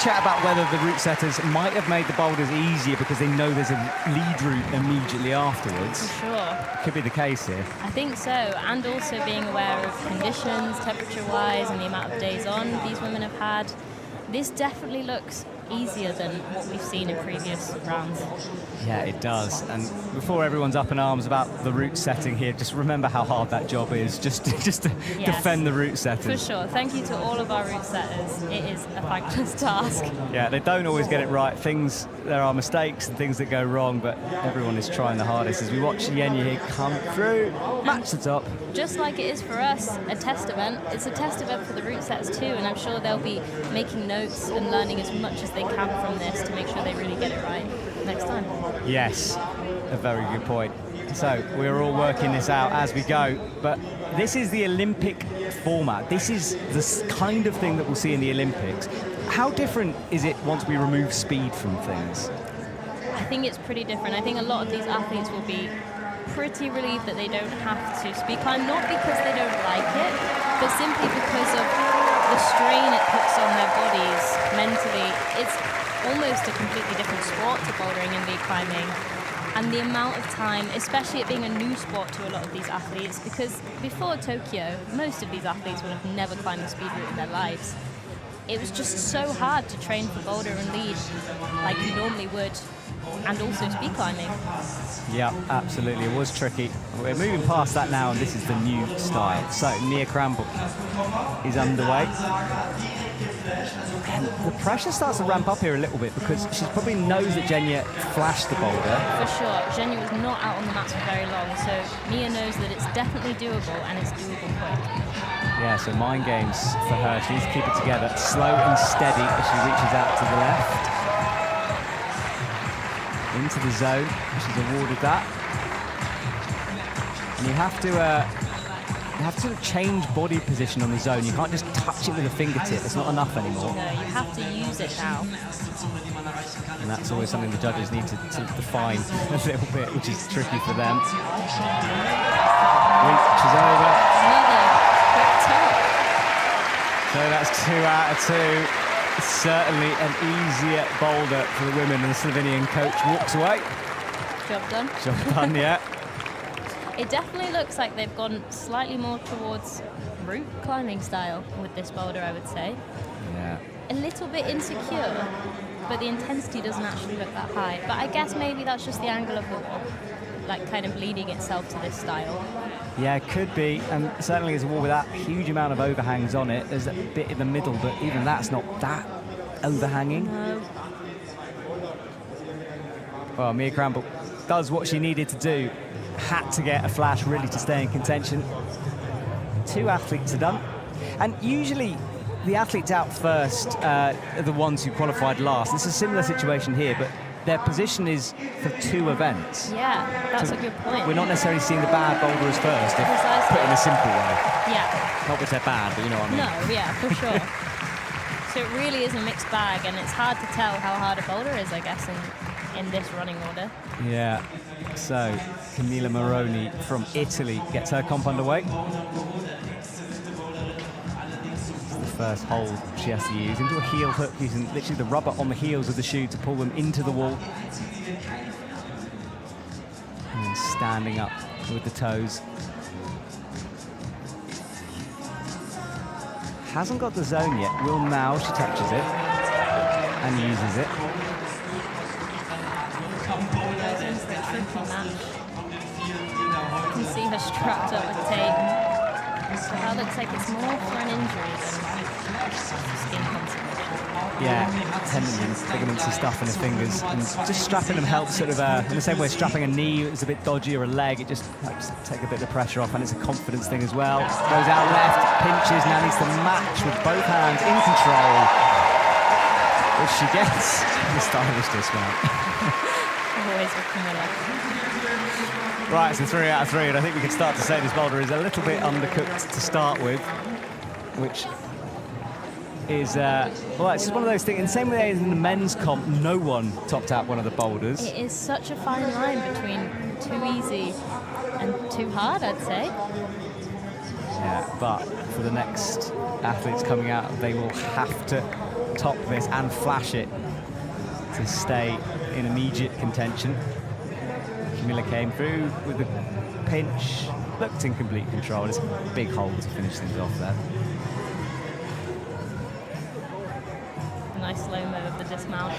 Chat about whether the route setters might have made the boulders easier because they know there's a lead route immediately afterwards. For sure. Could be the case here. I think so, and also being aware of conditions, temperature-wise, and the amount of days on these women have had. This definitely looks easier than what we've seen in previous rounds. Yeah, it does. And before everyone's up in arms about the route setting here, just remember how hard that job is, just to defend the route setters. For sure. Thank you to all of our route setters. It is a thankless task. Yeah, they don't always get it right. There are mistakes and things that go wrong, but everyone is trying the hardest. As we watch Yenya here come through, match the top. Just like it is for us, a test event, it's a test event for the route setters too, and I'm sure they'll be making notes and learning as much as they can from this to make sure they really get it right next time. Yes, a very good point. So we're all working this out as we go, but this is the Olympic format. This is the kind of thing that we'll see in the Olympics. How different is it once we remove speed from things? I think it's pretty different. I think a lot of these athletes will be pretty relieved that they don't have to speed climb, not because they don't like it, but simply because of the strain it puts on their bodies mentally. It's almost a completely different sport to bouldering and lead climbing. And the amount of time, especially it being a new sport to a lot of these athletes, because before Tokyo, most of these athletes would have never climbed a speed route in their lives. It was just so hard to train for boulder and lead like you normally would, and also speed climbing. Yeah, absolutely. It was tricky. We're moving past that now, and this is the new style. So Mia Cramble is underway. And the pressure starts to ramp up here a little bit because she probably knows that Yenya flashed the boulder. For sure. Yenya was not out on the mats for very long, so Mia knows that it's definitely doable, and it's doable quick. Yeah, so mind games for her. She needs to keep it together, slow and steady as she reaches out to the left. Into the zone, she's awarded that. And you have to sort of change body position on the zone. You can't just touch it with a fingertip. It's not enough anymore. No, you have to use it now. And that's always something the judges need to define a little bit, which is tricky for them. Reaches over. Another quick top. So that's 2 out of 2. Certainly an easier boulder for the women, and the Slovenian coach walks away. Job done. Job done, yeah. It definitely looks like they've gone slightly more towards route climbing style with this boulder, I would say. Yeah. A little bit insecure, but the intensity doesn't actually look that high. But I guess maybe that's just the angle of the wall, like kind of leading itself to this style. Yeah, it could be, and certainly as a wall with that huge amount of overhangs on it, there's a bit in the middle, but even that's not that overhanging. No. Well, Mia Cramble does what she needed to do. Had to get a flash really to stay in contention. 2 athletes are done. And usually the athletes out first are the ones who qualified last. It's a similar situation here, but their position is for 2 events. Yeah, that's a good point. We're not necessarily seeing the bad boulders first, if Precisely. put in a simple way. Yeah. Not because they're bad, but you know what I mean. No, yeah, for sure. So it really is a mixed bag, and it's hard to tell how hard a boulder is, I guess, in this running order. Yeah. So Camilla Moroni from Italy gets her comp underway. It's the first hold she has to use into a heel hook, using literally the rubber on the heels of the shoe to pull them into the wall. And then standing up with the toes. Hasn't got the zone yet. Will now. She touches it and uses it. Goes into the tricky match. You can see her strapped up with tape. So that looks like it's more for an injury than skin consideration. Yeah, tendons, ligaments and stuff in her fingers. And just strapping them helps sort of, in the same way strapping a knee is a bit dodgy, or a leg, it just helps take a bit of the pressure off, and it's a confidence thing as well. Goes out left, pinches, now needs to match with both hands in control. Which she gets. The stylishness, man. Always with Camilla. Right, so 3 out of 3, and I think we can start to say this boulder is a little bit undercooked to start with, which is, well, it's just one of those things. In the same way as in the men's comp, no one topped out one of the boulders. It is such a fine line between too easy and too hard, I'd say. Yeah, but for the next athletes coming out, they will have to top this and flash it to stay in immediate contention. Camilla came through with a pinch, looked in complete control. It's a big hole to finish things off there. Nice slow-mo of the dismount.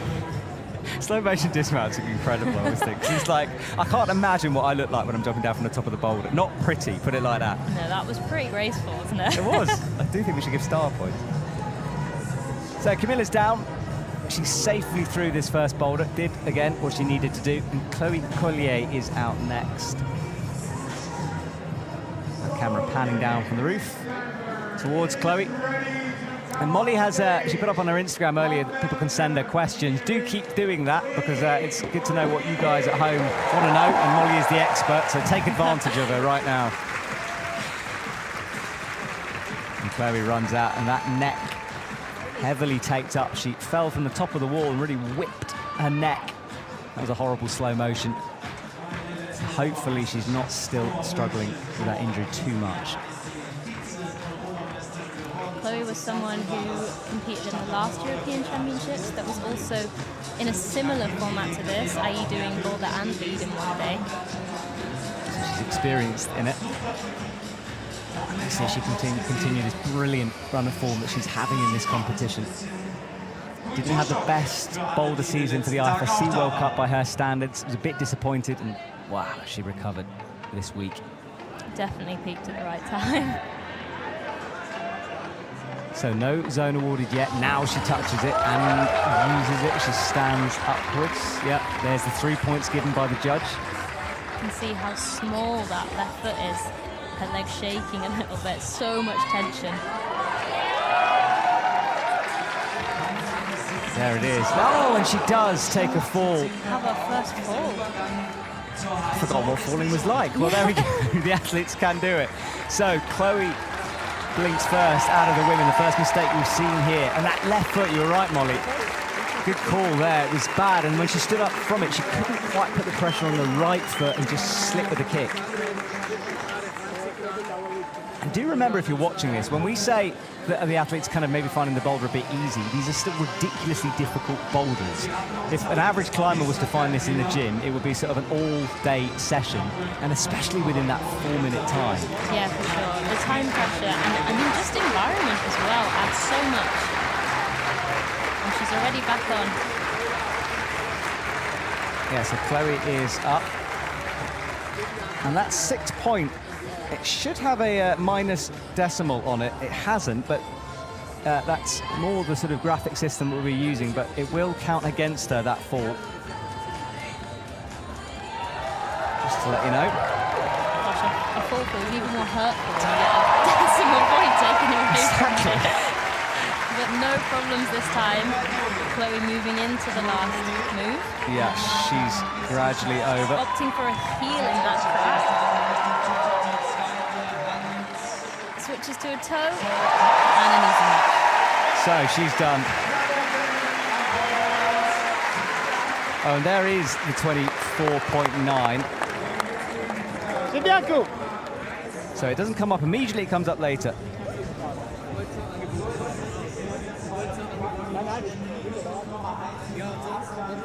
Slow motion dismounts are incredible, I always think. 'Cause it's like, I can't imagine what I look like when I'm jumping down from the top of the boulder. Not pretty, put it like that. No, that was pretty graceful, wasn't it? It was. I do think we should give star points. So Camilla's down. She's safely through this first boulder. Did, again, what she needed to do. And Chloe Collier is out next. The camera panning down from the roof towards Chloe. And Molly has, she put up on her Instagram earlier that people can send her questions. Do keep doing that, because it's good to know what you guys at home want to know, and Molly is the expert, so take advantage of her right now. And Chloe runs out, and that neck heavily taped up. She fell from the top of the wall and really whipped her neck. That was a horrible slow motion. So hopefully she's not still struggling with that injury too much. Chloe was someone who competed in the last European Championships that was also in a similar format to this, i.e. doing boulder and lead in one day. So she's experienced in it. Let's see if she can continue this brilliant run of form that she's having in this competition. Didn't have the best boulder season for the IFSC World Cup by her standards. Was a bit disappointed, and wow, she recovered this week. Definitely peaked at the right time. So no zone awarded yet. Now she touches it and uses it. She stands upwards. Yep, there's the 3 points given by the judge. You can see how small that left foot is. Her leg shaking a little bit. So much tension. There it is. Oh, and she does take a fall. Have her first fall. I forgot what falling was like. Well, there we go. The athletes can do it. So Chloe blinks first out of the women, the first mistake we've seen here. And that left foot, you were right, Molly. Good call there, it was bad. And when she stood up from it, she couldn't quite put the pressure on the right foot and just slip with the kick. And do remember, if you're watching this, when we say that the athletes kind of maybe finding the boulder a bit easy, these are still ridiculously difficult boulders. If an average climber was to find this in the gym, it would be sort of an all-day session, and especially within that 4-minute time. Yeah, for sure. The time pressure, and I mean, just environment as well adds so much. And she's already back on. Yeah, so Chloe is up. And that's 6 point. It should have a minus decimal on it. It hasn't, but that's more the sort of graphic system we'll be using, but it will count against her, that fall. Just to let you know. Gosh, a fall is even more hurtful when you get a decimal point taken away from it. But no problems this time. Chloe moving into the last move. Yeah, she's gradually over. Opting for a heel in that crack. Switches to a toe and an easy match. So she's done. Oh, and there is the 24.9. So it doesn't come up immediately, it comes up later.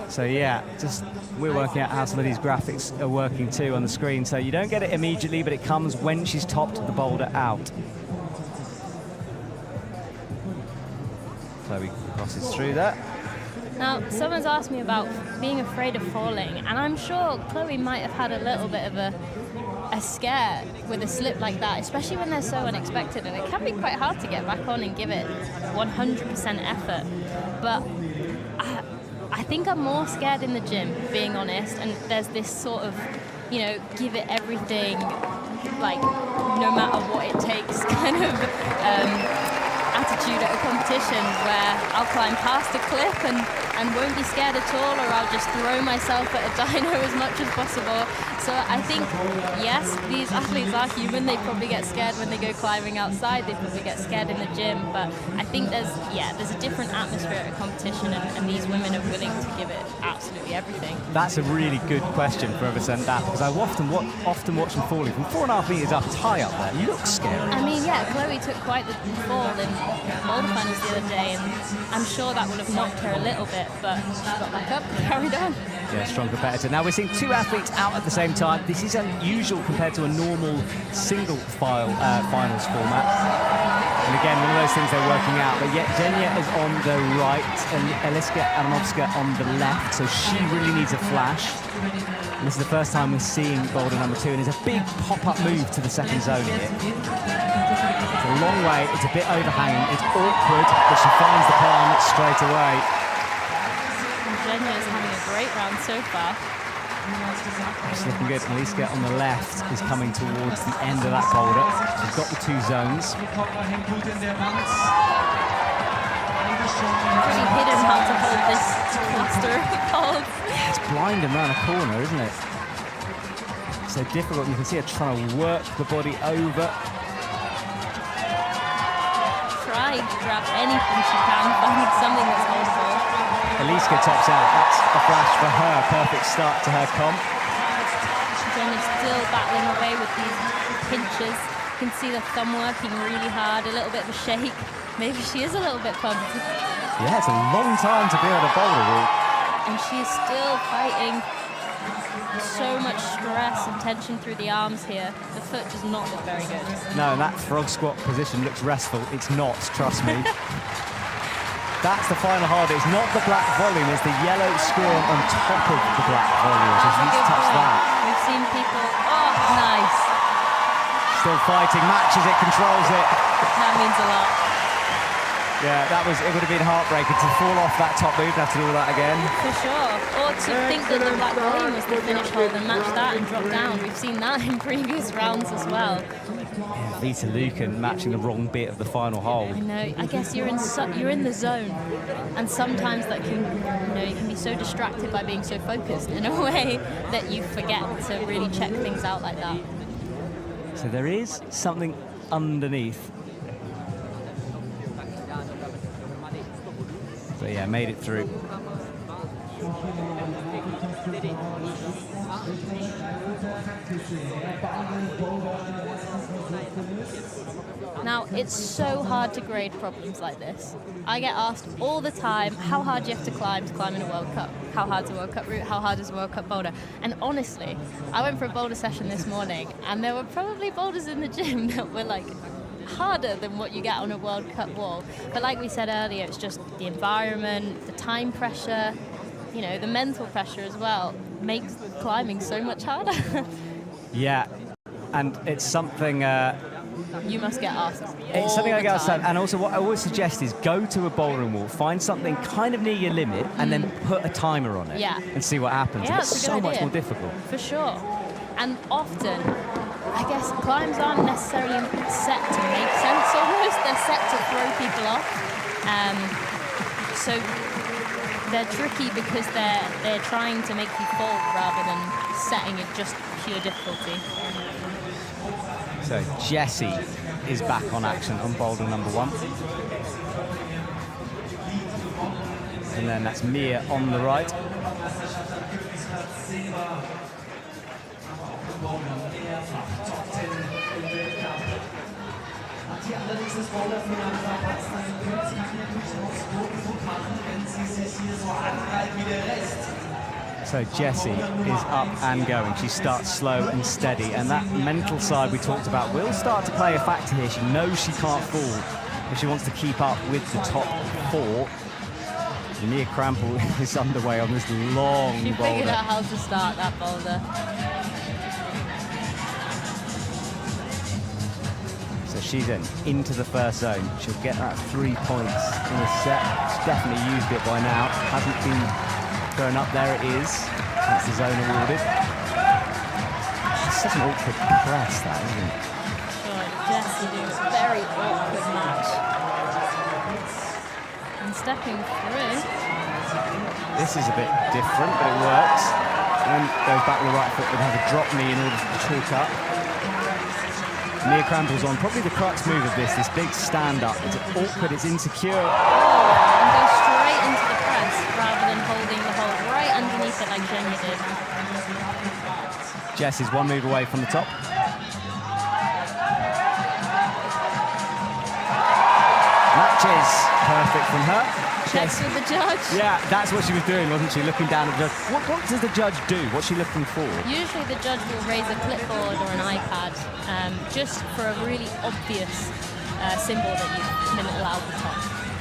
So yeah, just we're working out how some of these graphics are working too on the screen. So you don't get it immediately, but it comes when she's topped the boulder out. Chloe crosses through that. Now, someone's asked me about being afraid of falling, and I'm sure Chloe might have had a little bit of a scare with a slip like that, especially when they're so unexpected, and it can be quite hard to get back on and give it 100% effort. But I think I'm more scared in the gym, being honest, and there's this sort of, you know, give it everything, like, no matter what it takes kind of attitude at a competition, where I'll climb past a cliff and won't be scared at all, or I'll just throw myself at a dyno as much as possible. So I think, yes, these athletes are human. They probably get scared when they go climbing outside. They probably get scared in the gym. But I think there's a different atmosphere at a competition, and these women are willing to give it absolutely everything. That's a really good question for whoever sent that, because I often watch them falling from 4.5 meters up. It's high up there. You look scary. I mean, yeah, Chloe took quite the fall in boulder finals the other day, and I'm sure that would have knocked her a little bit, but she got back up, carried on. Yeah, strong competitor. Now we're seeing two athletes out at the same time. This is unusual compared to a normal single finals format. And again, one of those things they're working out. But yet Zhenya is on the right and Eliska Adamovska on the left, so she really needs a flash. And this is the first time we're seeing boulder number 2, and it's a big pop-up move to the second zone here. It's a long way, it's a bit overhanging, it's awkward, but she finds the palm straight away. Zhenya is having a great round so far. It's looking good. Eliska on the left is coming towards the end of that boulder. She's got the 2 zones. Pretty hidden how to hold this cluster of balls. It's blinding around a corner, isn't it? So difficult. You can see her trying to work the body over. Trying to grab anything she can, find something that's holdable. Eliska tops out. That's a flash for her. Perfect start to her comp. Zhenya's still battling away with these pinches. You can see the thumb working really hard, a little bit of a shake. Maybe she is a little bit pumped. Yeah, it's a long time to be on a boulder wall. And she's still fighting. So much stress and tension through the arms here. The foot does not look very good. No, and that frog squat position looks restful. It's not, trust me. That's the final hard. It's not the black volume, it's the yellow score on top of the black volume. So she needs to touch that. We've seen people, oh, nice. Still fighting, matches it, controls it. That means a lot. Yeah, it would have been heartbreaking to fall off that top move and have to do all that again. For sure. Or to think that the black volume was the finish hold and match that and drop down. We've seen that in previous rounds as well. Yeah, Vita Lucan matching the wrong bit of the final hole. I know. I guess you're in the zone, and sometimes that can, you can be so distracted by being so focused in a way that you forget to really check things out like that. So there is something underneath. But yeah, made it through. Now, it's so hard to grade problems like this. I get asked all the time, how hard do you have to climb in a World Cup? How hard's a World Cup route? How hard is a World Cup boulder? And honestly, I went for a boulder session this morning, and there were probably boulders in the gym that were like harder than what you get on a World Cup wall. But like we said earlier, it's just the environment, the time pressure, the mental pressure as well makes climbing so much harder. Yeah, and it's something... you must get asked. It's something I get asked, and also what I always suggest is go to a bouldering wall, find something kind of near your limit, and then put a timer on it and see what happens. Yeah, it's so much more difficult. For sure. And often, I guess climbs aren't necessarily set to make sense almost. They're set to throw people off. So they're tricky because they're trying to make you fall rather than setting it just pure difficulty. So Jessie is back on action on boulder number 1. And then that's Mia on the right. So Jessie is up and going. She starts slow and steady, and that mental side we talked about will start to play a factor here. She knows she can't fall if she wants to keep up with the top 4. Mia Krampel is underway on this long boulder. She figured out how to start that boulder. So she's into the first zone. She'll get that 3 points in a set. She's definitely used it by now. Hasn't been thrown up. There it is. That's the zone awarded. It's such an awkward press, that, isn't it? Sure, Jessie doing a very awkward match. And stepping through. This is a bit different, but it works. And then goes back with the right foot, but has a drop knee in order to chalk up. Mia Krampel's on probably the crux move of this big stand-up. It's awkward, it's insecure. And go straight into the press rather than holding the hold right underneath it like Zhenya did. Jess is one move away from the top. matches. Perfect from her. Checks with the judge. Yeah, that's what she was doing, wasn't she? Looking down at the judge. What does the judge do? What's she looking for? Usually the judge will raise a clipboard or an iPad just for a really obvious symbol that you limit allowed the top.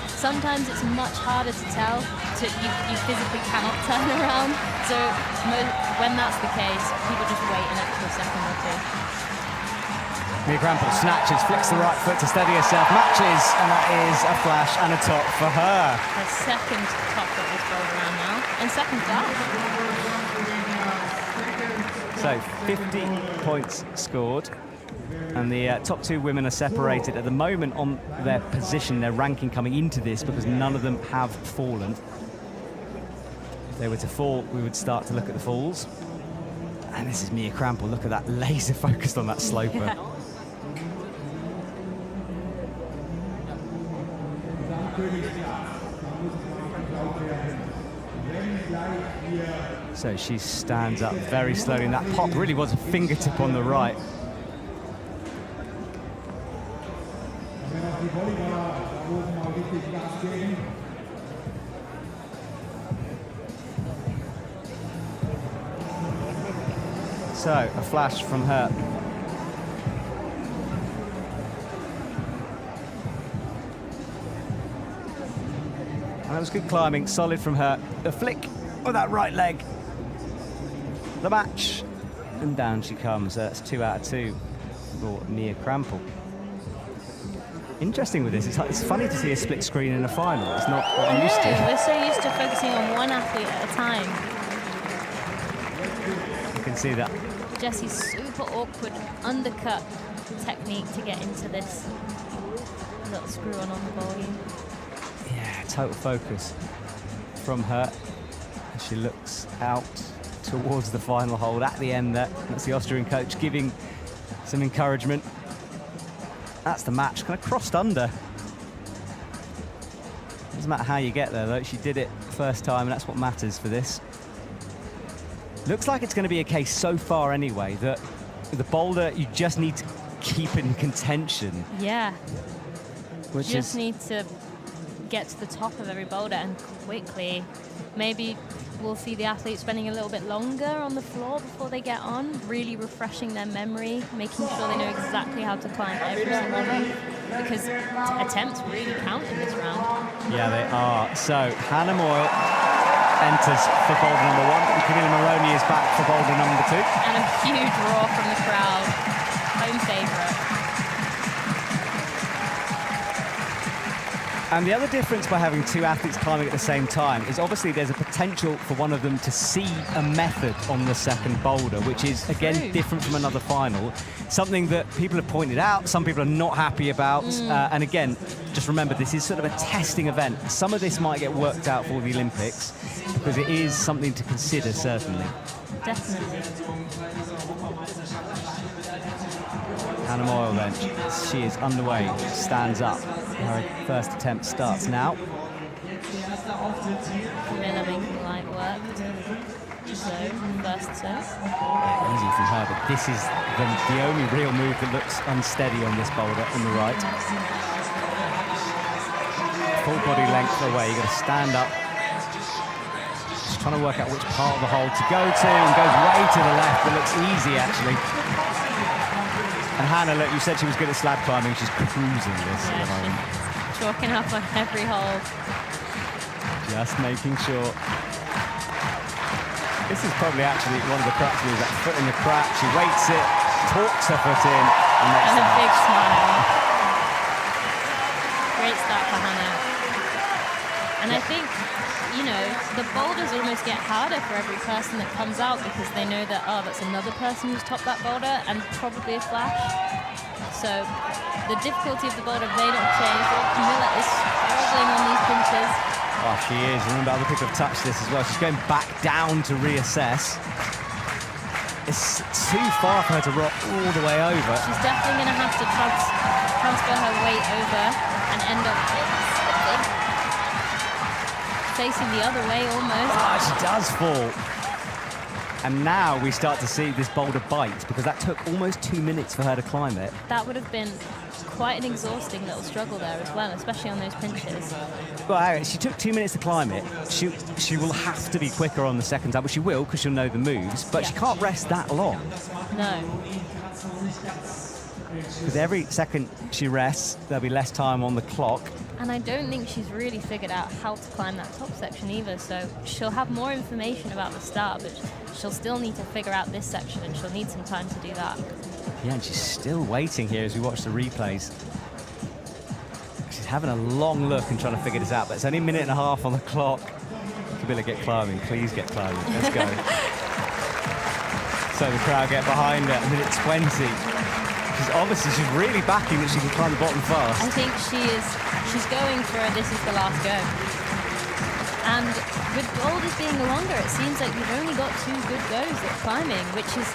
Sometimes it's much harder to tell. You physically cannot turn around. So when that's the case, people just wait an extra second or two. Mia Krampel snatches, flicks the right foot to steady herself, matches, and that is a flash and a top for her. Her second top that was rolled around now, and second flash. So 50 points scored, and the top two women are separated at the moment on their position, their ranking coming into this, because none of them have fallen. If they were to fall, we would start to look at the falls. And this is Mia Krampel. Look at that, laser focused on that sloper. Yeah. So she stands up very slowly, and that pop really was a fingertip on the right. So a flash from her. That was good climbing, solid from her. A flick of that right leg. The match, and down she comes. That's 2 out of 2 for Mia Krampel. Interesting with this, it's funny to see a split screen in a final. It's not what I'm used to. We're so used to focusing on one athlete at a time. You can see that. Jessie's super awkward undercut technique to get into this little screw on the volume. Yeah, total focus from her. She looks out towards the final hold at the end there. That's the Austrian coach giving some encouragement. That's the match, kind of crossed under. Doesn't matter how you get there though, she did it first time, and that's what matters for this. Looks like it's going to be a case so far anyway that the boulder you just need to keep in contention. Yeah. Which you just is need to get to the top of every boulder and quickly. Maybe we'll see the athletes spending a little bit longer on the floor before they get on, really refreshing their memory, making sure they know exactly how to climb every single move, because attempts really count in this round. Yeah, they are. So Hannah Moyle enters for boulder number 1, and Camilla Moroni is back for boulder number 2. And a huge roar from the crowd. Home favourite. And the other difference by having 2 athletes climbing at the same time is obviously there's a potential for one of them to see a method on the second boulder, which is, again, different from another final. Something that people have pointed out, some people are not happy about. And again, just remember, this is sort of a testing event. Some of this might get worked out for the Olympics, because it is something to consider, certainly. Definitely. Hannah Moyle then, she is underway, stands up. Her first attempt starts now. Camilla making light work. So, first serve. Easy from her, but this is the only real move that looks unsteady on this boulder on the right. Full body length away, you've got to stand up. Just trying to work out which part of the hole to go to, and goes way to the left. It looks easy, actually. And Hannah, look, you said she was good at slab climbing. She's cruising this at the moment. Chalking up on every hole. Just making sure. This is probably actually one of the cracks moves, that foot in the crack. She waits it, talks her foot in, and makes And a the big match. smile. Great start for Hannah. And I think, you know, the boulders almost get harder for every person that comes out, because they know that, oh, that's another person who's topped that boulder, and probably a flash. So the difficulty of the boulder, they don't change. Camilla is struggling on these pinches. Oh, she is. Remember, other people have touched this as well. She's going back down to reassess. It's too far for her to rock all the way over. She's definitely going to have to transfer her weight over and end up facing the other way almost. Oh, she does fall. And now we start to see this boulder bite, because that took almost 2 minutes for her to climb it. That would have been quite an exhausting little struggle there as well, especially on those pinches. Well, she took 2 minutes to climb it. She will have to be quicker on the second time, but she will because she'll know the moves. But she can't rest that long. No. Because every second she rests, there'll be less time on the clock. And I don't think she's really figured out how to climb that top section either. So she'll have more information about the start, but she'll still need to figure out this section, and she'll need some time to do that. Yeah, and she's still waiting here as we watch the replays. She's having a long look and trying to figure this out, but it's only a minute and a half on the clock. Camilla, get climbing. Please get climbing. Let's go. So the crowd get behind her. Minute 20. She's really backing that she can climb the bottom fast. I think she's going for a this is the last go. And with boulders being longer, it seems like you've only got 2 good goes at climbing, which is,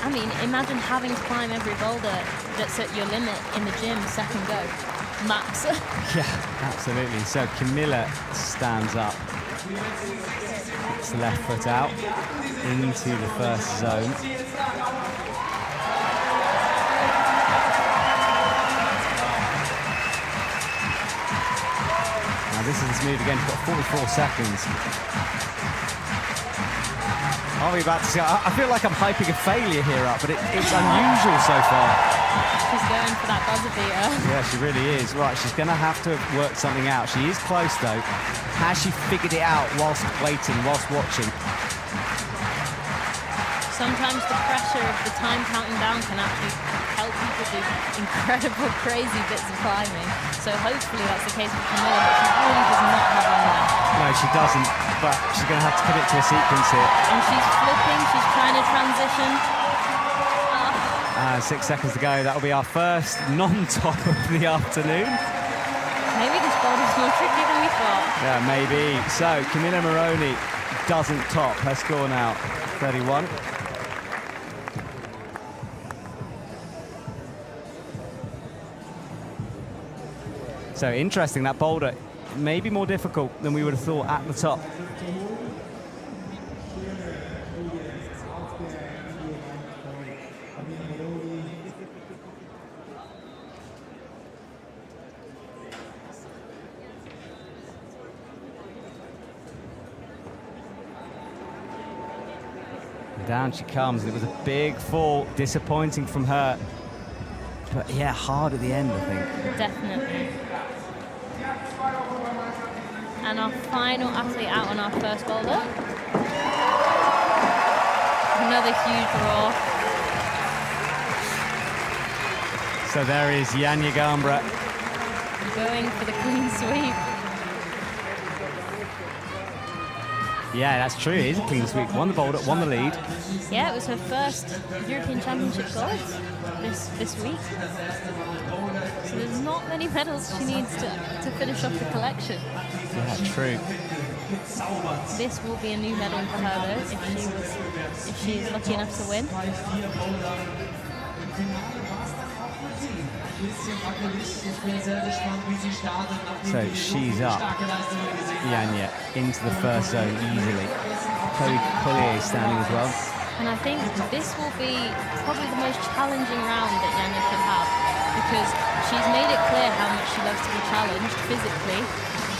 I mean, imagine having to climb every boulder that's at your limit in the gym, second go, max. Yeah, absolutely. So Camilla stands up, puts the left foot out into the first zone. This is this move again. She's got 44 seconds. Are we about to see? I feel like I'm hyping a failure here up, but it's unusual so far. She's going for that buzzer beater. Yeah, she really is. Right, she's going to have to work something out. She is close, though. Has she figured it out whilst waiting, whilst watching? Sometimes the pressure of the time counting down can actually help people do incredible, crazy bits of climbing. So hopefully that's the case with Camilla, but she really does not have on that. No, she doesn't, but she's going to have to commit to a sequence here. And she's flipping, she's trying to transition. 6 seconds to go. That'll be our first non-top of the afternoon. Maybe this boulder's more tricky than we thought. Yeah, maybe. So Camilla Moroni doesn't top. Her score now, 31. So interesting, that boulder may be more difficult than we would have thought at the top. Down she comes. It was a big fall, disappointing from her. But yeah, hard at the end, I think. Definitely. And our final athlete out on our first boulder. Another huge roar. So there is Janja Gambra. Going for the clean sweep. Yeah, that's true. It is a clean sweep. Won the boulder, won the lead. Yeah, it was her first European Championship gold this week. So there's not many medals she needs to finish off the collection. Yeah, true. This will be a new medal for her though, if she is lucky enough to win. So she's up, Janja, into the first zone easily. Chloe Collier standing as well. And I think this will be probably the most challenging round that Janja could have, because she's made it clear how much she loves to be challenged physically.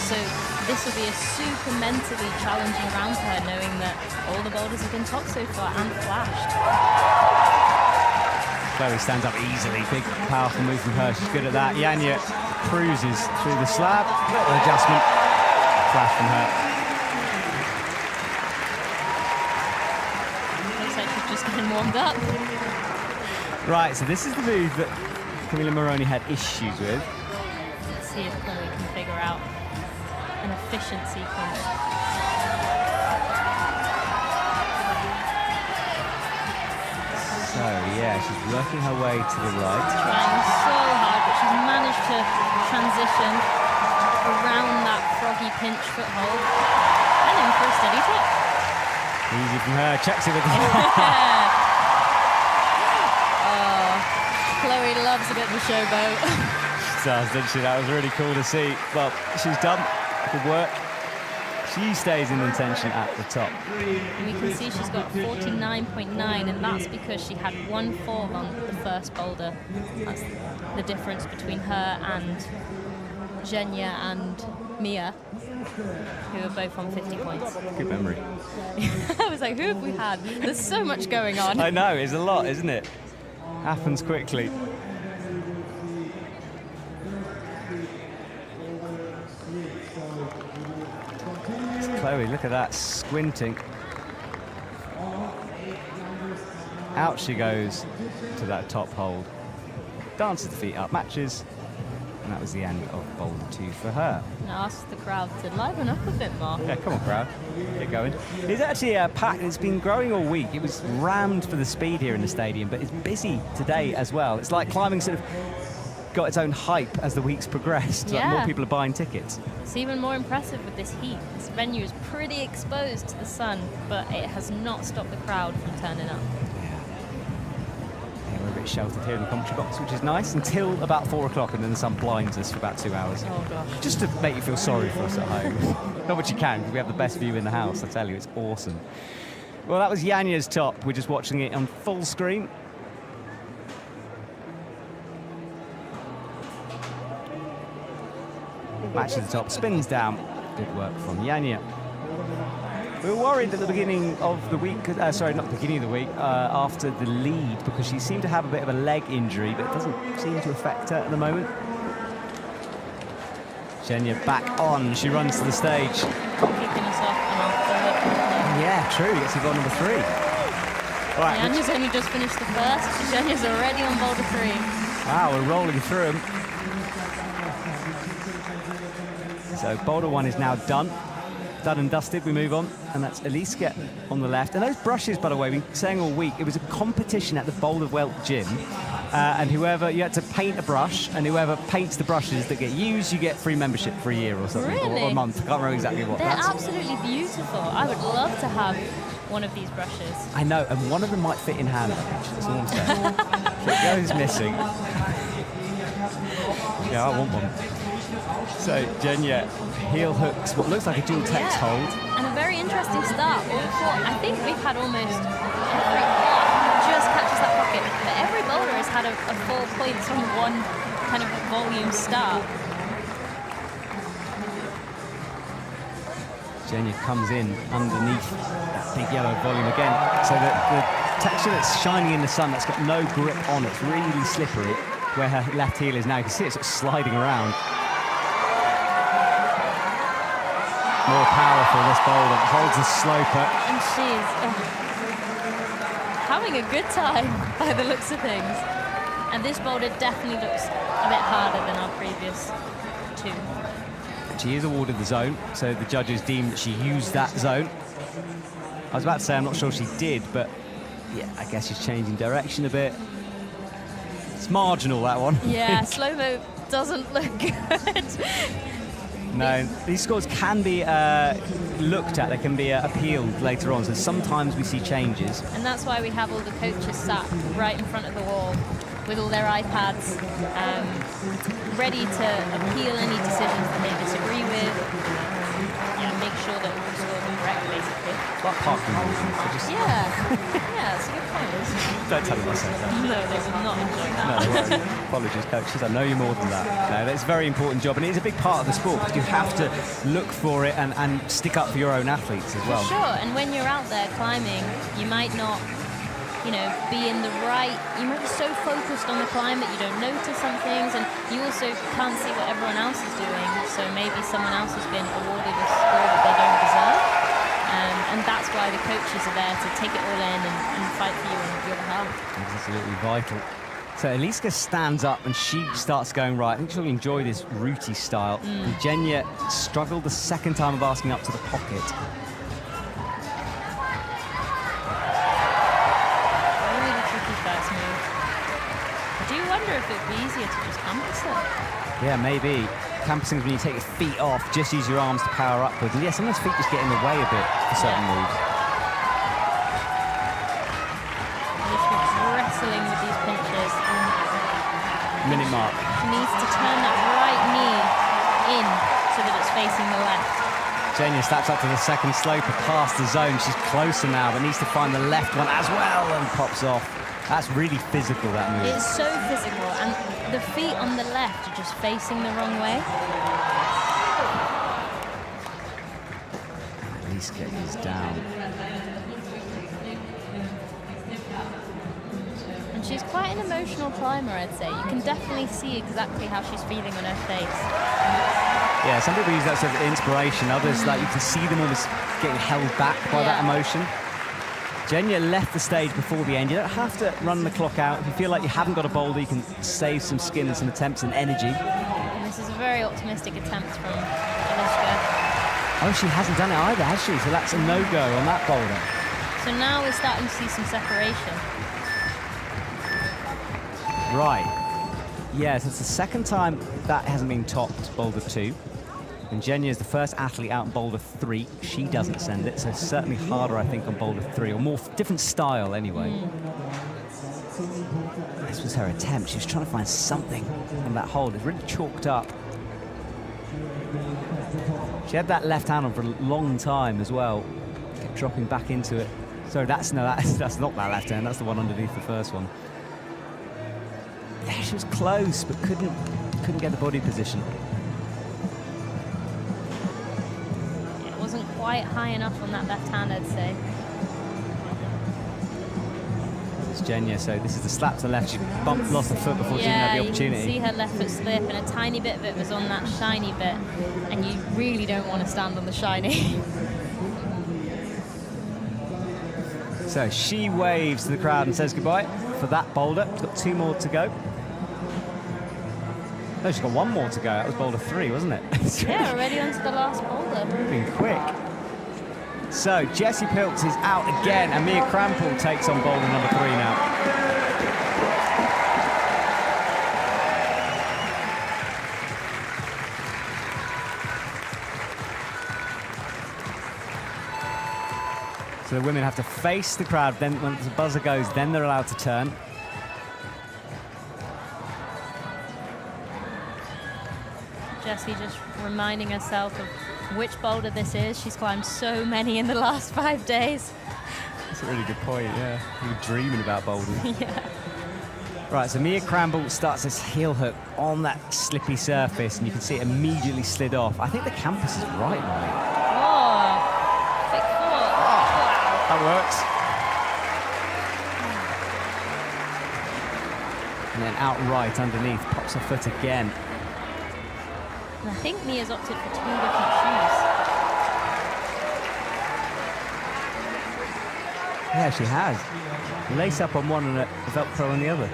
So this will be a super mentally challenging round for her, knowing that all the boulders have been topped so far and flashed. Chloe stands up easily. Big, powerful move from her. She's good at that. Janja cruises through the slab. Little adjustment. Flash from her. Looks like she's just getting warmed up. Right, so this is the move that Camilla Moroni had issues with. Let's see if Chloe can figure out an efficient sequence. So, yeah, she's working her way to the right. Trying so hard, but she's managed to transition around that froggy pinch foothold and in for a steady tip. Easy from her. Checks it with the Oh, Chloe loves a bit of a showboat. She does, doesn't she? That was really cool to see. Well, she's done. Good work. She stays in intention at the top. And we can see she's got 49.9, and that's because she had one fall on the first boulder. That's the difference between her and Zhenya and Mia, who are both on 50 points. Good memory. I was like, who have we had? There's so much going on. I know, it's a lot, isn't it? Happens quickly. Chloe, look at that, squinting. Out she goes to that top hold. Dances the feet up, matches. And that was the end of boulder 2 for her. Now ask the crowd to liven up a bit more. Yeah, come on, crowd. Get going. It's actually packed. It's been growing all week. It was rammed for the speed here in the stadium, but it's busy today as well. It's like climbing sort of got its own hype as the weeks progressed. Yeah. Like more people are buying tickets. It's even more impressive with this heat. This venue is pretty exposed to the sun, but it has not stopped the crowd from turning up. We're a bit sheltered here in the commentary box, which is nice, until about 4 o'clock, and then the sun blinds us for about 2 hours. Oh, gosh. Just to make you feel sorry for us at home. Not what you can, because we have the best view in the house, I tell you, it's awesome. Well, that was Yanya's top. We're just watching it on full screen. Match to the top, spins down. Good work from Yanya. We were worried at the beginning of the week, sorry, not the beginning of the week, after the lead, because she seemed to have a bit of a leg injury, but it doesn't seem to affect her at the moment. Zhenya back on, she runs to the stage. Kicking us off on our third. Yeah, true, it's goal number 3. All right, Yanya's only just finished the first. Zhenya's already on boulder 3. wow, we're rolling through them. So boulder 1 is now done. Done and dusted, we move on, and that's Eliska on the left. And those brushes, by the way, we've been saying all week, it was a competition at the Boulder Welt gym, and whoever, you had to paint a brush, and whoever paints the brushes that get used, you get free membership for a year or something, Really? or a month. I can't remember exactly what. They're absolutely beautiful. I would love to have one of these brushes. I know, and one of them might fit in hand. That's all I'm saying. It goes missing. Yeah, I want one. So Zhenya heel hooks what looks like a dual text hold. And a very interesting start. I think we've had almost every block just catches that pocket, but every bowler has had a 4 points on one kind of volume start. Zhenya comes in underneath that big yellow volume again. So the texture that's shining in the sun, that's got no grip on it, it's really slippery where her left heel is now. You can see it sort of sliding around. More powerful, this bowler, holds a sloper. And she's having a good time by the looks of things. And this boulder definitely looks a bit harder than our previous 2. She is awarded the zone, so the judges deemed that she used that zone. I was about to say I'm not sure she did, but yeah, I guess she's changing direction a bit. It's marginal, that one. Yeah, slow-mo doesn't look good. No, these scores can be looked at, they can be appealed later on, so sometimes we see changes. And that's why we have all the coaches sat right in front of the wall with all their iPads, ready to appeal any decisions that they disagree with, and make sure that the scores are correct, basically. Like parking rules. Yeah, that's a good point. Don't tell them I said that. No, they will not enjoy that. No, they won't. Apologies, coaches. I know you're more than that. No, that's a very important job, and it is a big part of the sport because you have to look for it and stick up for your own athletes as well. Sure, and when you're out there climbing, you might not, be in the right. You might be so focused on the climb that you don't notice some things, and you also can't see what everyone else is doing. So maybe someone else has been awarded a score that they don't deserve. And that's why the coaches are there to take it all in and fight for you on your behalf. Absolutely vital. So Eliska stands up and she starts going right. I think she'll enjoy this rooty style. And Zhenya struggled the second time of asking up to the pocket. Really tricky first move. I do wonder if it'd be easier to just compass it. Yeah, maybe. Campusing when you take your feet off, just use your arms to power upwards. And yeah, sometimes feet just get in the way a bit for certain moves. She's wrestling with these pinches. Minute mark. She needs to turn that right knee in so that it's facing the left. Jenya steps up to the second sloper past the zone. She's closer now, but needs to find the left one as well and pops off. That's really physical, that move. It's so physical, and the feet on the left are just facing the wrong way. At least get these down. And she's quite an emotional climber, I'd say. You can definitely see exactly how she's feeling on her face. Yeah, some people use that sort of inspiration. Others, like, you can see them almost getting held back by that emotion. Jenya left the stage before the end. You don't have to run the clock out. If you feel like you haven't got a boulder, you can save some skin and some attempts and energy. And this is a very optimistic attempt from Alicia. Oh, she hasn't done it either, has she? So that's a no-go on that boulder. So now we're starting to see some separation. Right. Yeah, so it's the second time that hasn't been topped, boulder 2. And Jenya is the first athlete out in boulder 3. She doesn't send it, so it's certainly harder, I think, on boulder 3, or more different style anyway. This was her attempt. She was trying to find something on that hold. It's really chalked up. She had that left hand on for a long time as well. Kept dropping back into it. Sorry, that's not that left hand. That's the one underneath the first one. Yeah, she was close, but couldn't get the body position. It wasn't quite high enough on that left hand, I'd say. This is Jenya, so this is the slap to the left. She lost her foot before she didn't have the opportunity. You can see her left foot slip, and a tiny bit of it was on that shiny bit, and you really don't want to stand on the shiny. So she waves to the crowd and says goodbye for that boulder. She's got 2 more to go. No, she's got 1 more to go. That was boulder 3, wasn't it? Yeah, already onto the last boulder. Moving quick. So Jessie Piltz is out again, and Mia Krampel takes on boulder number 3 now. So the women have to face the crowd, then when the buzzer goes, then they're allowed to turn. Jessie just reminding herself of which boulder this is. She's climbed so many in the last 5 days. That's a really good point, yeah. You were dreaming about boulders. Yeah. Right, so Mia Krampel starts this heel hook on that slippy surface, and you can see it immediately slid off. I think the campus is right, mate. Oh, quick foot. Oh, that works. And then outright underneath, pops her foot again. And I think Mia's opted for 2 different shoes. Yeah, she has. Lace up on one and a Velcro on the other.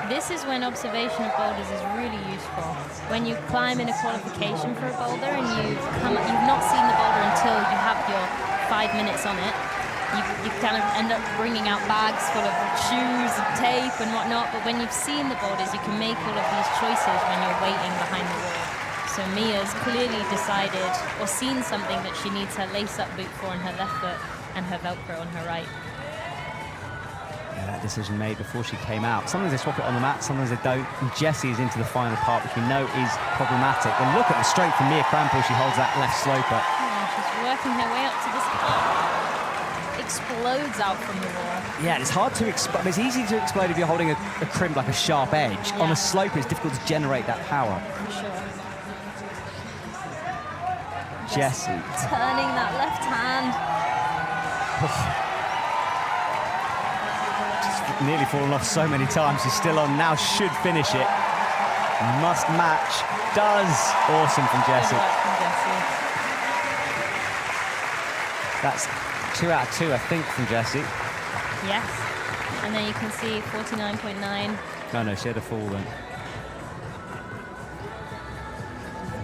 This is when observation of boulders is really useful. When you climb in a qualification for a boulder and you've not seen the boulder until you have your 5 minutes on it, you kind of end up bringing out bags full of shoes and tape and whatnot, but when you've seen the boulders, you can make all of these choices when you're waiting behind the wall. So Mia's clearly decided or seen something that she needs her lace-up boot for on her left foot and her Velcro on her right. Yeah, that decision made before she came out. Sometimes they swap it on the mat, sometimes they don't. And Jessie is into the final part, which we know is problematic. And look at the strength from Mia Krampel. She holds that left sloper. Yeah, she's working her way up to this. Explodes out from the wall. Yeah, it's hard to explode. It's easy to explode if you're holding a crimp like a sharp edge. Yeah. On a slope, it's difficult to generate that power. For sure. Jessie. Turning that left hand. Just nearly fallen off so many times. She's still on now. Should finish it. Must match. Does. Awesome from Jessie. Good work from Jessie. That's 2 out of 2, I think, from Jessie. Yes. And then you can see 49.9. No, she had a fall then.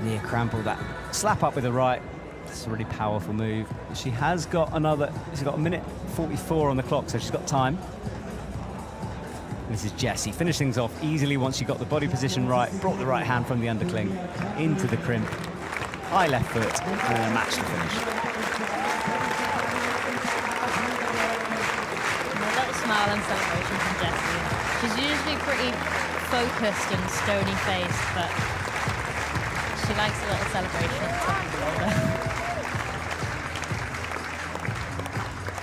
Mia Krampel, that slap up with the right. That's a really powerful move. She has got she's got 1:44 on the clock, so she's got time. This is Jessie. Finish things off easily once she got the body position right, brought the right hand from the undercling into the crimp. High left foot, and then a match to finish. Smile and celebration from Jessie. She's usually pretty focused and stony-faced, but she She likes a little celebration at the top of the boulder.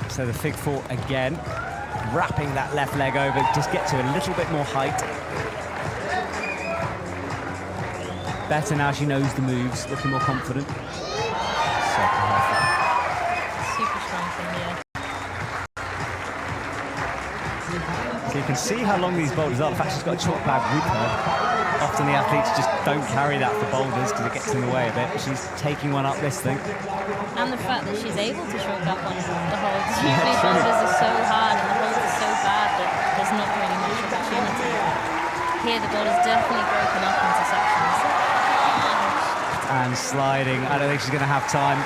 So the fig four again, wrapping that left leg over, just get to a little bit more height. Better now, she knows the moves, looking more confident. So perfect. Super strong from here. So you can see how long these boulders are. In fact, she's got a chalk bag with her. Often the athletes just don't carry that for boulders because it gets in the way a bit. But she's taking one up this thing. And the fact that she's able to chalk up on the holds. Usually boulders are so hard and the holds are so bad that there's not really much opportunity. Here the boulder's definitely broken up into sections. And sliding. I don't think she's going to have time.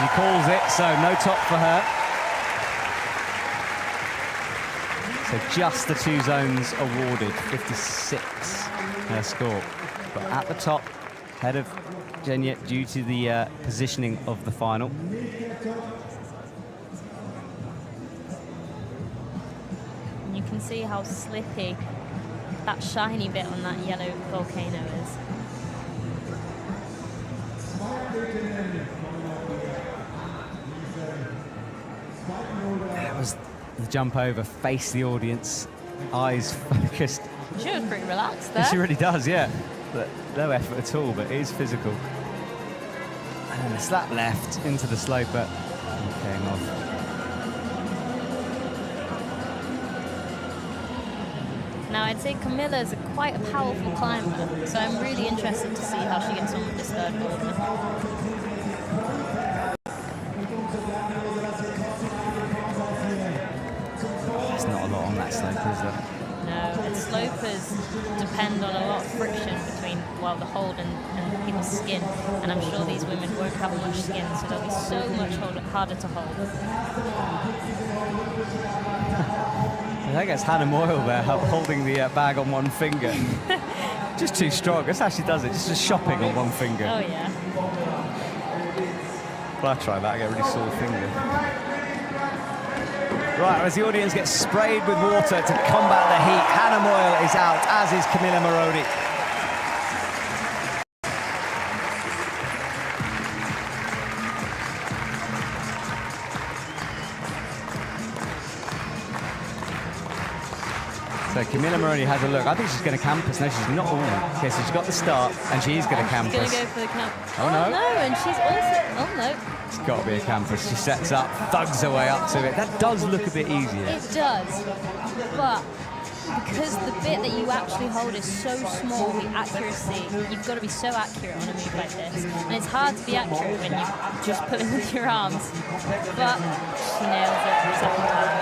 She calls it, so no top for her. So just the two zones awarded, 56 her score. But at the top, ahead of Genya due to the positioning of the final. And you can see how slippy that shiny bit on that yellow volcano is. That was the jump over, face the audience, eyes focused. She was pretty relaxed there. She really does, yeah. But no effort at all, but it is physical. And then a slap left into the sloper and came off. Now, I'd say Camilla's quite a powerful climber, so I'm really interested to see how she gets on with this third boulder. There's not a lot on that slope, is there? No, and slopers depend on a lot of friction between, well, the hold and people's skin, and I'm sure these women won't have much skin, so they'll be so much harder to hold. I think it's Hannah Moyle there, holding the bag on one finger. Just too strong. That's how she does it, just shopping on one finger. Oh, yeah. Well, I'll try that, I get a really sore finger. Right, as the audience gets sprayed with water to combat the heat, Hannah Moyle is out, as is Camilla Moroni. So Camilla Moroni has a look. I think she's going to campus. No, she's not. Okay, so she's got the start, and she is going to campus. She's going to go for the camp. Oh, no. No, and she's also... Oh, no. It's got to be a campus. She sets up, thugs her way up to it. That does look a bit easier. It does, but because the bit that you actually hold is so small, the accuracy, you've got to be so accurate on a move like this. And it's hard to be accurate when you're just pulling with your arms. But she nails it second time.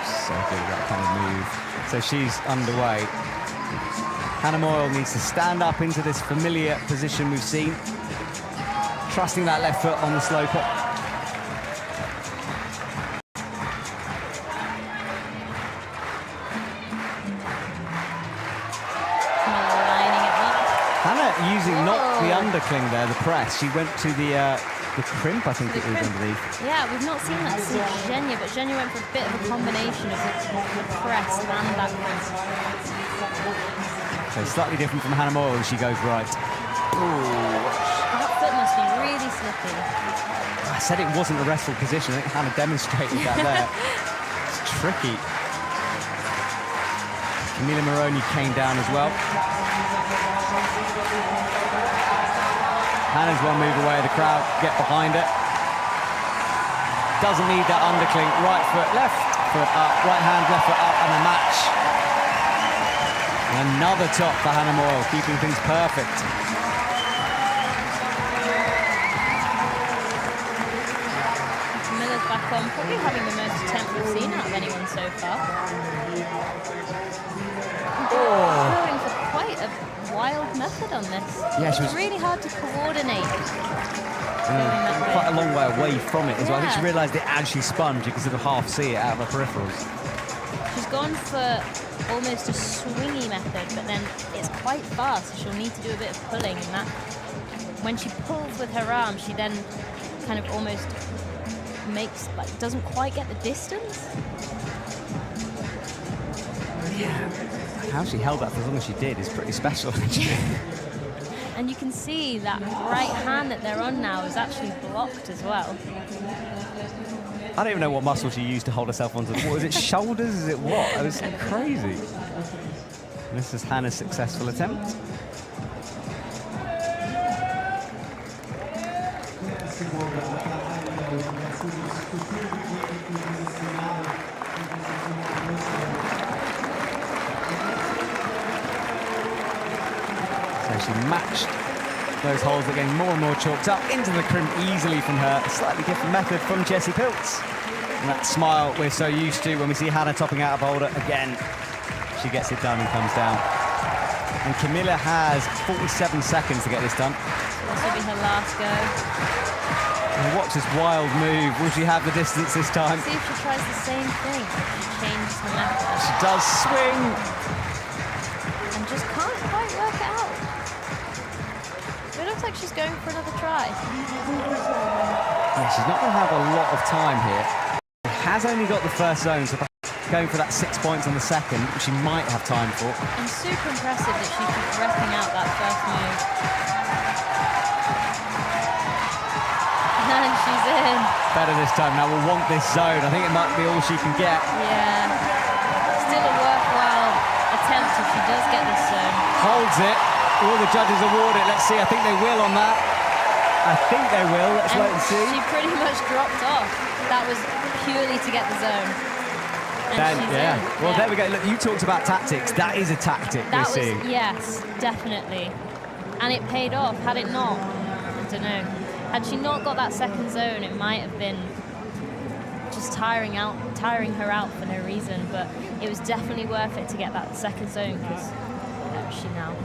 So good at that kind of move. So she's underway. Hannah Moyle needs to stand up into this familiar position we've seen. Trusting that left foot on the sloper. Lining it up. Hannah using not the undercling there, the press. She went to the crimp, I think it was underneath. Yeah, we've not seen that since Genya, but Genya went for a bit of a combination of the press and that crimp. So slightly different from Hannah Moyle, and she goes right. Ooh. That foot must be really slippy. I said it wasn't a restful position. I think Hannah demonstrated that there. It's tricky. Camilla Moroni came down as well. Hannah's one move away. The crowd get behind her. Doesn't need that undercling. Right foot, left foot up. Right hand, left foot up, and a match. And another top for Hannah Moyle, keeping things perfect. Camilla's back on, probably having the most attempt we've seen out of anyone so far. Going for quite a wild method on this. Yeah, she was really hard to coordinate. Quite a long way away from it as well. I think she Yeah. realised it as she spun. You can sort of half see it out of her peripherals. She's gone for almost a swingy method, but then it's quite fast, so she'll need to do a bit of pulling, and that when she pulls with her arm, she then kind of almost makes, like, doesn't quite get the distance. Yeah. How she held that for as long as she did is pretty special, actually. And you can see that right hand that they're on now is actually blocked as well. I don't even know what muscle she used to hold herself onto the wall. Is it shoulders? Is it what? It was crazy. And this is Hannah's successful attempt. So she matched those holes, are getting more and more chalked up into the crimp easily from her. A slightly different method from Jessie Piltz. And that smile we're so used to when we see Hannah topping out a boulder again. She gets it done and comes down. And Camilla has 47 seconds to get this done. This will be her last go. And watch this wild move. Will she have the distance this time? See if she tries the same thing. She changes her method. She does swing. And just can't quite work it out. It looks like she's going for another try. Yeah, she's not going to have a lot of time here. She has only got the first zone, so going for that 6 points on the second, which she might have time for. And super impressive that she keeps repping out that first move. And she's in. Better this time. Now we'll want this zone. I think it might be all she can get. Yeah. Still a worthwhile attempt if she does get this zone. Holds it. Will the judges award it? Let's see. I think they will on that. I think they will. Let's wait and see. She pretty much dropped off. That was purely to get the zone. And she's in. Well, there we go. Look, you talked about tactics. That is a tactic we're seeing. Yes, definitely. And it paid off. Had it not, I don't know. Had she not got that second zone, it might have been just tiring her out for no reason. But it was definitely worth it to get that second zone because where is she now?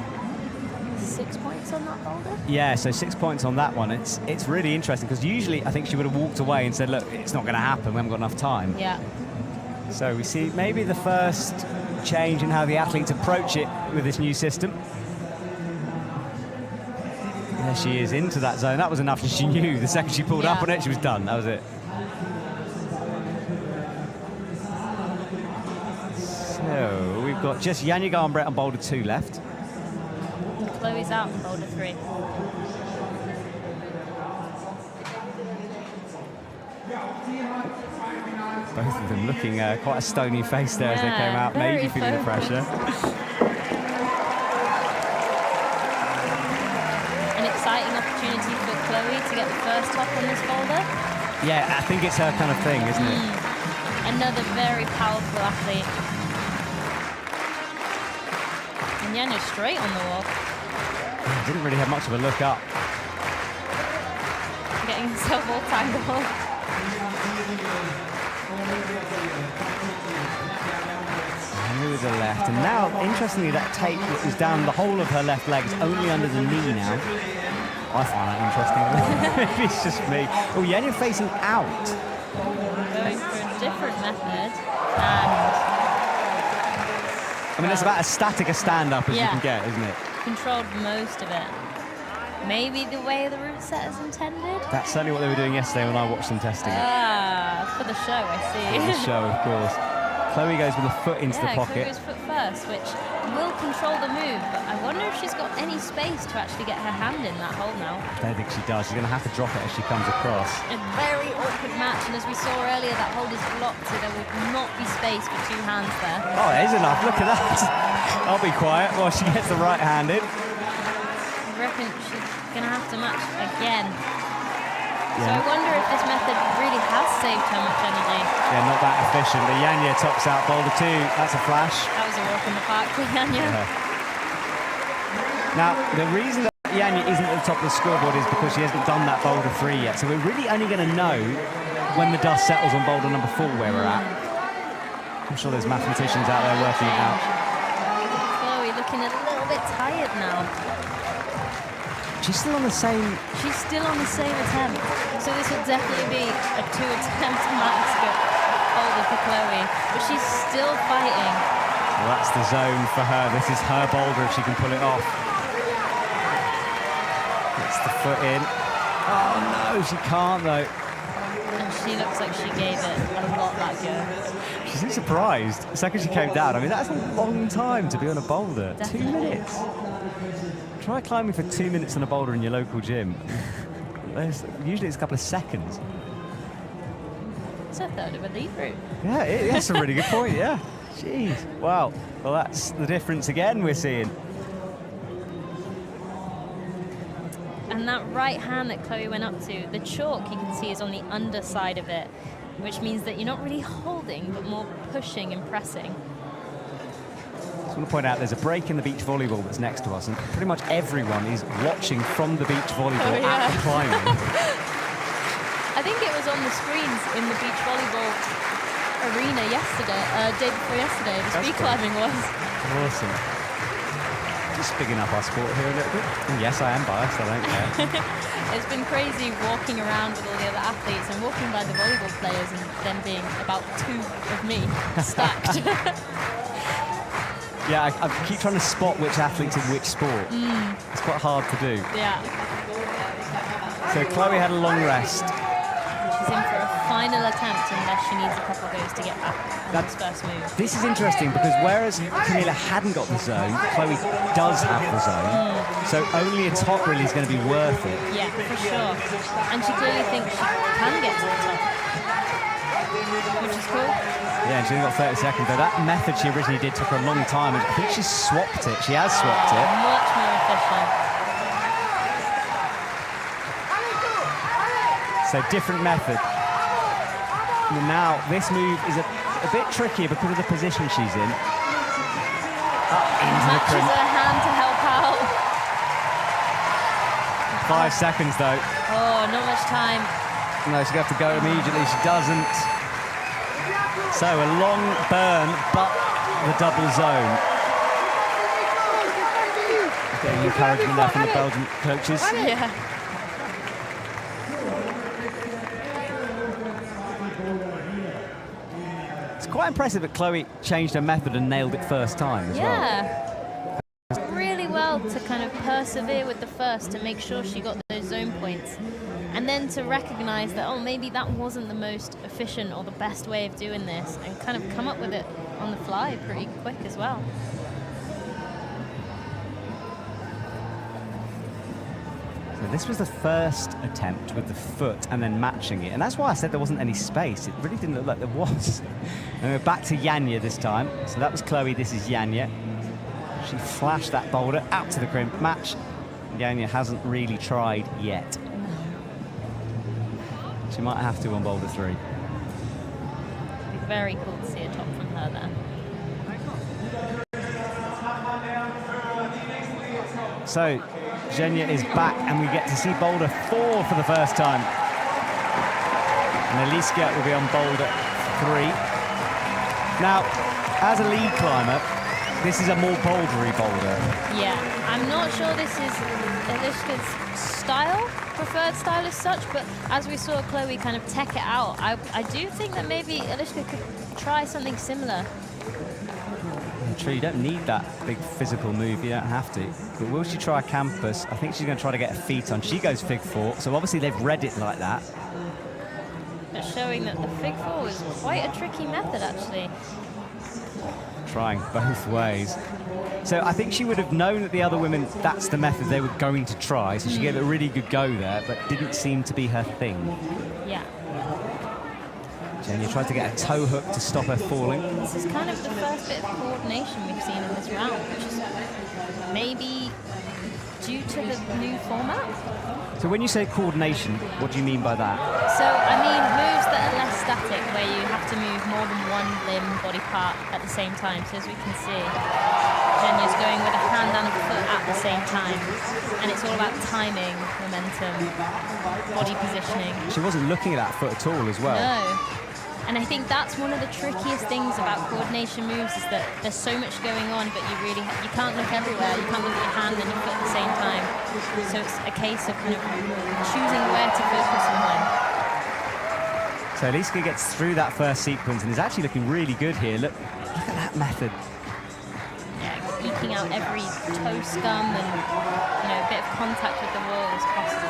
6 points on that boulder? Yeah, so 6 points on that one. It's really interesting because usually I think she would have walked away and said, look, it's not going to happen. We haven't got enough time. Yeah. So we see maybe the first change in how the athletes approach it with this new system. There she is into that zone. That was enough. She knew the second she pulled up on it, she was done. That was it. So we've got just Janja Garnbret on boulder 2 left. Chloe's out on boulder 3. Both of them looking quite a stony face there as they came out, maybe feeling the pressure. An exciting opportunity for Chloe to get the first top on this boulder. Yeah, I think it's her kind of thing, isn't it? Another very powerful athlete. And Janja's straight on the wall. Didn't really have much of a look up. Getting herself all tangled. With the left, and now interestingly that tape that was down the whole of her left leg is only under the knee now. I find that interesting. Maybe it's just me. Oh, Janja facing out. Going for a different method, and I mean, it's about as static a stand-up as you can get, isn't it? Controlled most of it. Maybe the way the route set is intended. That's certainly what they were doing yesterday when I watched them testing it. For the show, I see. For the show, of course. Chloe goes with a foot into the pocket. Chloe goes foot first, which will control the move, but I wonder if she's got any space to actually get her hand in that hole now. I don't think she does. She's going to have to drop it as she comes across. A very awkward match, and as we saw earlier, that hold is blocked, so there will not be space for two hands there. Oh, there's enough. Look at that. I'll be quiet while she gets the right hand in. I reckon she's going to have to match again. So I wonder if this method really has saved her much energy. Yeah, not that efficient. The Janja tops out boulder 2. That's a flash. That was a walk in the park for Janja. Yeah. Now, the reason that Janja isn't at the top of the scoreboard is because she hasn't done that boulder 3 yet. So we're really only going to know when the dust settles on boulder number 4 where we're at. I'm sure there's mathematicians out there working it out. Chloe looking a little bit tired now. She's still on the same... She's still on the same attempt. So this will definitely be a 2-attempt max boulder for Chloe. But she's still fighting. Well, that's the zone for her. This is her boulder if she can pull it off. Gets the foot in. Oh, no, she can't, though. And she looks like she gave it a lot that go. She seems surprised. The second she came down, I mean, that's a long time to be on a boulder. Definitely. 2 minutes. Try climbing for 2 minutes on a boulder in your local gym. Usually it's a couple of seconds. It's a third of a lead route. Yeah, that's a really good point, yeah. Jeez, wow. Well, that's the difference again we're seeing. And that right hand that Chloe went up to, the chalk you can see is on the underside of it, which means that you're not really holding, but more pushing and pressing. I just want to point out there's a break in the beach volleyball that's next to us, and pretty much everyone is watching from the beach volleyball at the climbing. I think it was on the screens in the beach volleyball arena yesterday, day before yesterday, the street climbing was. Awesome. Just bigging up our sport here a little bit. And yes, I am biased, I don't care. It's been crazy walking around with all the other athletes and walking by the volleyball players and them being about 2 of me stacked. Yeah, I keep trying to spot which athlete's in which sport. It's quite hard to do. Yeah. So Chloe had a long rest. She's in for a final attempt unless she needs a couple of those to get back on this first move. This is interesting because whereas Camila hadn't got the zone, Chloe does have the zone. So only a top really is going to be worth it. Yeah, for sure. And she clearly thinks she can get to the top, which is cool. Yeah, and she's only got 30 seconds, though. That method she originally did took her a long time, and I think she's swapped it. She has swapped it. Much more efficient. So different method. And now this move is a bit trickier because of the position she's in. Up into the crimp. Matches her hand to help out. 5 seconds, though. Oh, not much time. No, she's going to have to go immediately. She doesn't. So a long burn, but the double zone. Getting encouragement there from the Belgian coaches. Yeah. It's quite impressive that Chloe changed her method and nailed it first time as well. Yeah. Really well to kind of persevere with the first to make sure she got those zone points. And then to recognize that, oh, maybe that wasn't the most efficient or the best way of doing this, and kind of come up with it on the fly pretty quick as well. So this was the first attempt with the foot and then matching it. And that's why I said there wasn't any space. It really didn't look like there was. And we're back to Janja this time. So that was Chloe, this is Janja. She flashed that boulder out to the crimp match. Janja hasn't really tried yet. She might have to on boulder 3. Very cool to see a top from her there. So Janja is back and we get to see boulder 4 for the first time. And Eliska will be on boulder 3. Now, as a lead climber, this is a more bouldery boulder. Yeah, I'm not sure this is Eliska's style, preferred style as such, but as we saw Chloe kind of tech it out, I do think that maybe Eliska could try something similar. True, you don't need that big physical move, you don't have to. But will she try a campus? I think she's going to try to get her feet on. She goes fig 4, so obviously they've read it like that. But showing that the fig 4 is quite a tricky method, actually. Trying both ways. So I think she would have known that the other women, that's the method they were going to try, so she gave it a really good go there, but didn't seem to be her thing. Yeah. Janja tried to get a toe hook to stop her falling. This is kind of the first bit of coordination we've seen in this round, which is maybe due to the new format. So when you say coordination, what do you mean by that? So, I mean moves that are less static, where you have to move more than one limb, body part at the same time. So as we can see, Jenya's going with a hand and a foot at the same time. And it's all about timing, momentum, body positioning. She wasn't looking at that foot at all as well. No. And I think that's one of the trickiest things about coordination moves, is that there's so much going on, but you can't look everywhere. You can't look at your hand and your foot at the same time. So it's a case of kind of choosing where to focus and when. So Eliska gets through that first sequence and is actually looking really good here. Look at that method. Yeah, eking out every toe scum and a bit of contact with the wall as possible.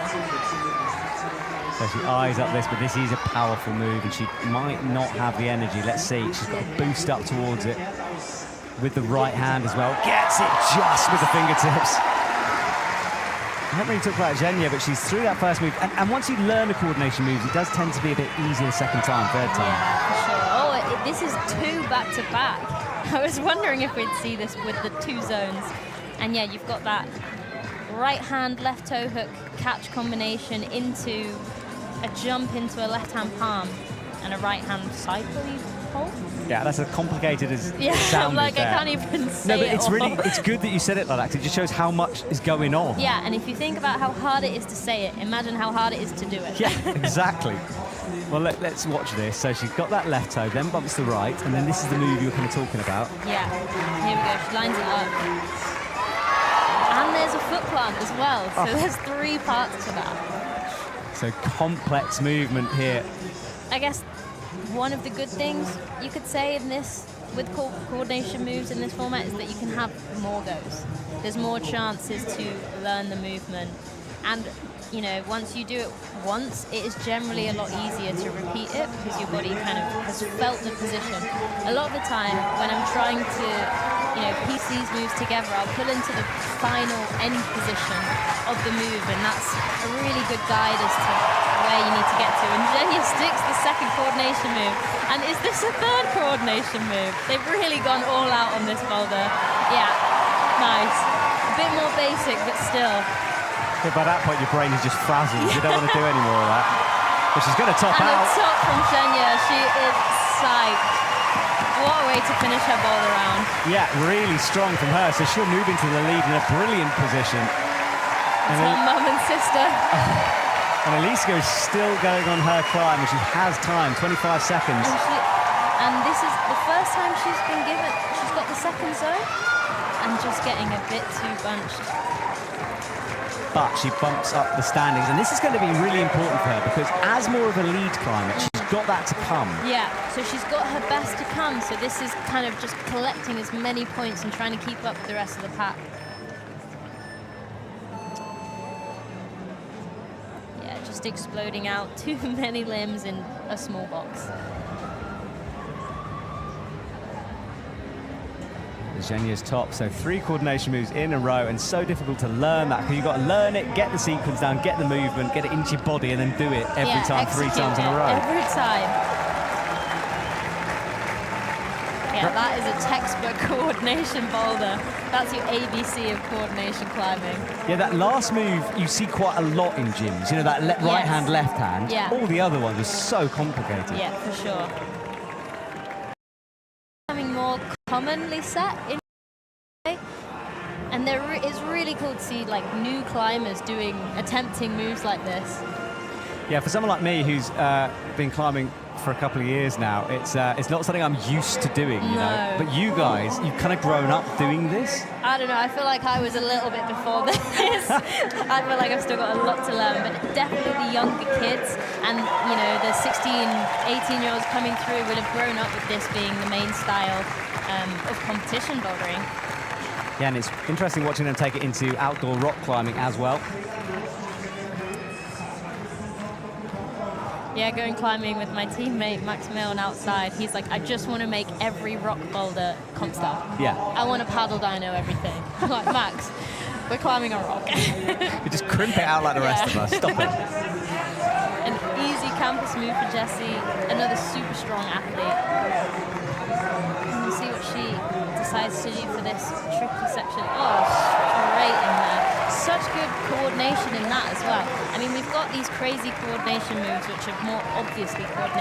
So she eyes up this, but this is a powerful move and she might not have the energy. Let's see, she's got to boost up towards it with the right hand as well. Gets it just with the fingertips. I haven't really talked about Zhenya, but she's through that first move. And once you learn the coordination moves, it does tend to be a bit easier the second time, third time. Yeah, for sure. Oh, this is 2 back-to-back. I was wondering if we'd see this with the 2 zones. And yeah, you've got that right hand, left toe hook catch combination into a jump into a left hand palm and a right hand side hold. Yeah, that's as complicated as it sounded like there. I can't even say No, but it it's all. really, it's good that you said it like that, 'cause it just shows how much is going on. Yeah, and if you think about how hard it is to say it, imagine how hard it is to do it. Yeah, exactly. Well, let's watch this. So she's got that left toe, then bumps the right, and then this is the move you were kind of talking about. Yeah, here we go. She lines it up. And there's a foot plant as well, so there's 3 parts to that. So complex movement here. I guess one of the good things you could say in this, with coordination moves in this format, is that you can have more goes. There's more chances to learn the movement. And, you know, once you do it once, it is generally a lot easier to repeat it because your body kind of has felt the position. A lot of the time, when I'm trying to, you know, piece these moves together, I'll pull into the final end position of the move, and that's a really good guide as to where you need to get to. And Zhenya sticks the second coordination move. And is this a third coordination move? They've really gone all out on this boulder. Yeah, nice. A bit more basic, but still. Yeah, by that point, your brain is just frazzled. You don't want to do any more of that. But she's going to top and out. And a top from Zhenya. She is psyched. What a way to finish her boulder round. Yeah, really strong from her. So she'll move into the lead in a brilliant position. It's her mum and sister. And Alicia is still going on her climb, and she has time, 25 seconds. And this is the first time she's been given, she's got the second zone, and just getting a bit too bunched. But she bumps up the standings, and this is going to be really important for her because as more of a lead climber, she's got that to come. Yeah, so she's got her best to come, so this is kind of just collecting as many points and trying to keep up with the rest of the pack. Yeah, just exploding out too many limbs in a small box. Zhenya's top, so 3 coordination moves in a row, and so difficult to learn that because you've got to learn it, get the sequence down, get the movement, get it into your body, and then do it every time, 3 times in a row. Every time. Yeah, that is a textbook coordination boulder. That's your ABC of coordination climbing. Yeah, that last move you see quite a lot in gyms. You know, that right hand, left hand. Yeah. All the other ones are so complicated. Yeah, for sure. Becoming more commonly set in, and it's really cool to see like new climbers attempting moves like this. Yeah, for someone like me who's been climbing for a couple of years now, it's not something I'm used to doing, you know. But you guys, you've kind of grown up doing this. I don't know, I feel like I was a little bit before this. I feel like I've still got a lot to learn, but definitely the younger kids and, you know, the 16, 18-year-olds coming through will have grown up with this being the main style of competition bouldering. Yeah, and it's interesting watching them take it into outdoor rock climbing as well. Yeah, going climbing with my teammate Max Milne outside. He's like, I just want to make every rock boulder comp style. Yeah. I want to paddle dyno everything. I'm like, Max, we're climbing a rock. You just crimp it out like the rest of us. Stop it. An easy campus move for Jessie. Another super strong athlete. We'll see what she decides to do for this tricky section. Oh, straight in there. Such good coordination in that as well. I mean, we've got these crazy coordination moves which are more obviously coordinated.